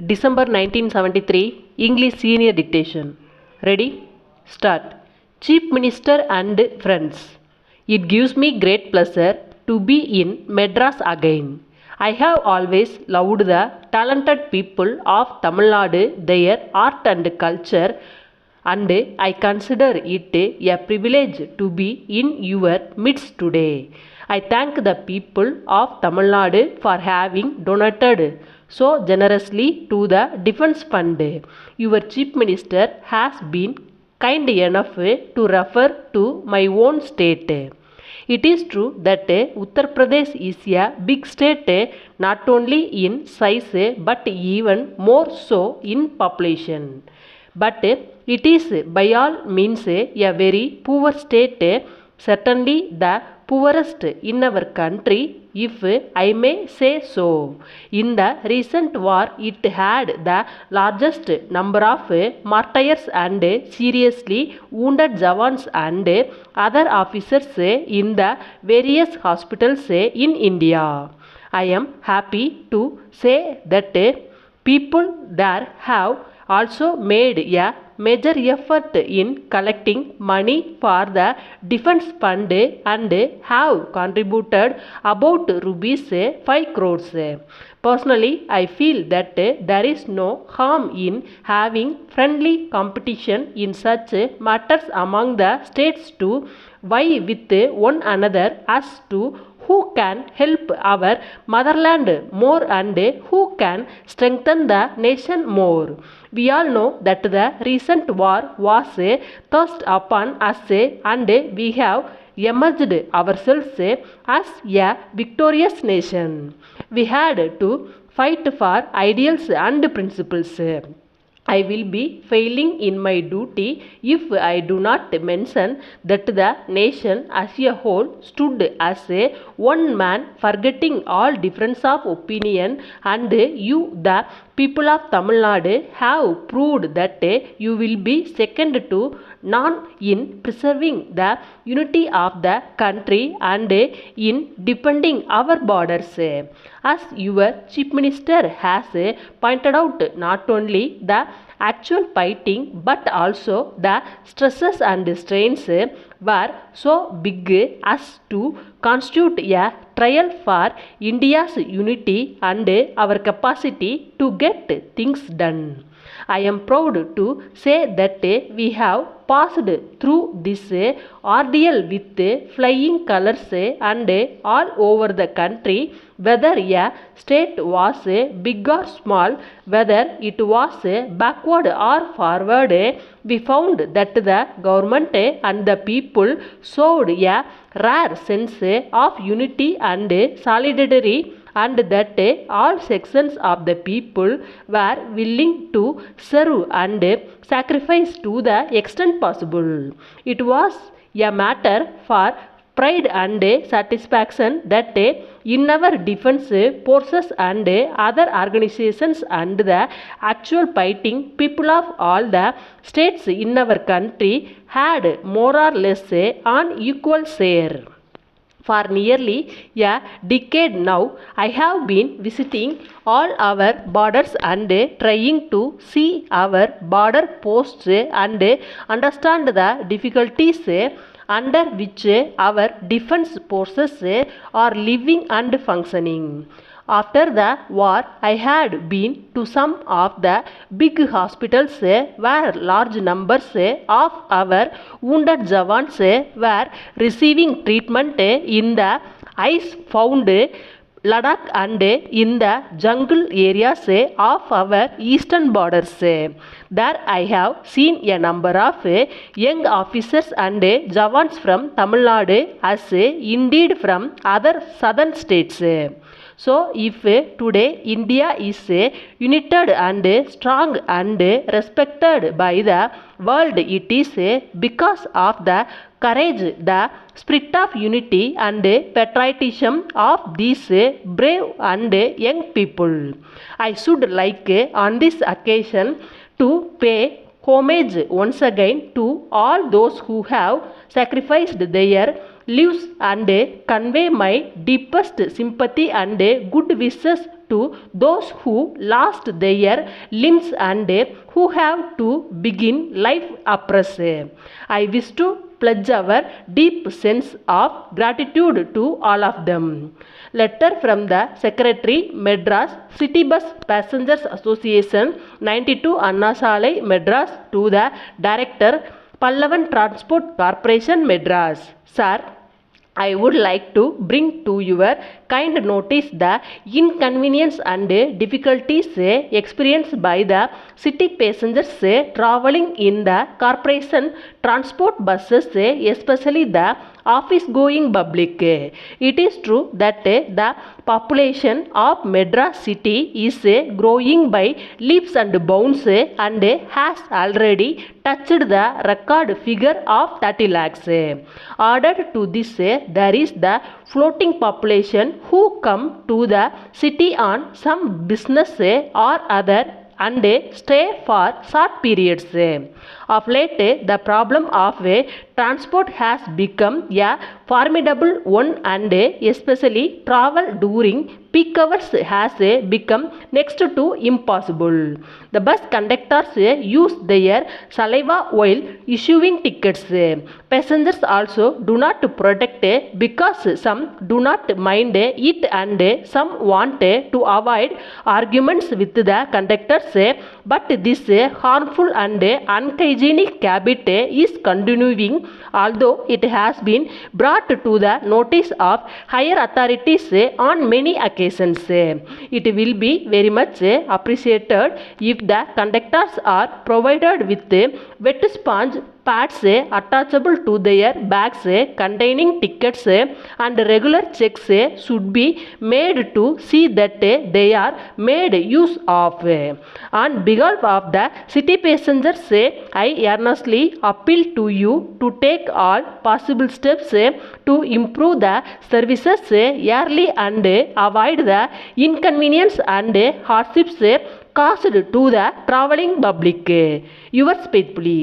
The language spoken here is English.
December 1973, English Senior Dictation. Ready? Start. Chief Minister and friends. It gives me great pleasure to be in Madras again. I have always loved the talented people of Tamil Nadu, their art and culture, and I consider it a privilege to be in your midst today. I thank the people of Tamil Nadu for having donated so generously to the Defence Fund. Your Chief Minister has been kind enough to refer to my own state. It is true that Uttar Pradesh is a big state not only in size but even more so in population. But it is by all means a very poor state, certainly the poorest in our country, if I may say so. In the recent war, it had the largest number of martyrs and seriously wounded Jawans and other officers in the various hospitals in India. I am happy to say that people there have also made a major effort in collecting money for the defense fund and have contributed about rupees 5 crores. Personally, I feel that there is no harm in having friendly competition in such matters among the states to vie with one another as to who can help our motherland more and who can strengthen the nation more. We all know that the recent war was thrust upon us and we have emerged ourselves as a victorious nation. We had to fight for ideals and principles. I will be failing in my duty if I do not mention that the nation as a whole stood as a one man, forgetting all difference of opinion, and you, the people of Tamil Nadu, have proved that you will be second to none in preserving the unity of the country and in defending our borders. As your Chief Minister has pointed out, not only the actual fighting but also the stresses and strains were so big as to constitute a trial for India's unity and our capacity to get things done. I am proud to say that we have passed through this ordeal with flying colors and all over the country, whether a state was big or small, whether it was backward or forward, we found that the government and the people showed a rare sense of unity and solidarity, and that all sections of the people were willing to serve and sacrifice to the extent possible. It was a matter for pride and satisfaction that in our defense forces and other organizations and the actual fighting people of all the states in our country had more or less an equal share. For nearly a decade now, I have been visiting all our borders and trying to see our border posts and understand the difficulties under which our defense forces are living and functioning. After the war, I had been to some of the big hospitals where large numbers of our wounded Jawans were receiving treatment in the ice-found Ladakh and in the jungle areas of our eastern borders. There I have seen a number of young officers and Jawans from Tamil Nadu as indeed from other southern states. So, if today India is united and strong and respected by the world, it is because of the courage, the spirit of unity and patriotism of these brave and young people. I should like on this occasion to pay homage once again to all those who have sacrificed their lives and convey my deepest sympathy and good wishes to those who lost their limbs and who have to begin life afresh. I wish to pledge our deep sense of gratitude to all of them. Letter from the Secretary, Madras City Bus Passengers Association, 92 Anna Salai, Madras, to the Director, Pallavan Transport Corporation, Madras. Sir, I would like to bring to your kind notice the inconvenience and difficulties experienced by the city passengers travelling in the corporation transport buses, especially the office going public. It is true that the population of Madras city is growing by leaps and bounds and has already touched the record figure of 30 lakhs. Added to this, there is the floating population who come to the city on some business or other and stay for short periods. Of late, the problem of transport has become a formidable one and especially travel during peak hours has become next to impossible. The bus conductors use their saliva while issuing tickets. Passengers also do not protect because some do not mind it and some want to avoid arguments with the conductors, but this harmful and unhygienic habit is continuing, although it has been brought to the notice of higher authorities on many occasions. It will be very much appreciated if the conductors are provided with wet sponge pads attachable to their bags containing tickets, and regular checks should be made to see that they are made use of. On behalf of the city passengers, I earnestly appeal to you to take all possible steps to improve the services early and avoid the inconvenience and hardships caused to the travelling public. Yours faithfully.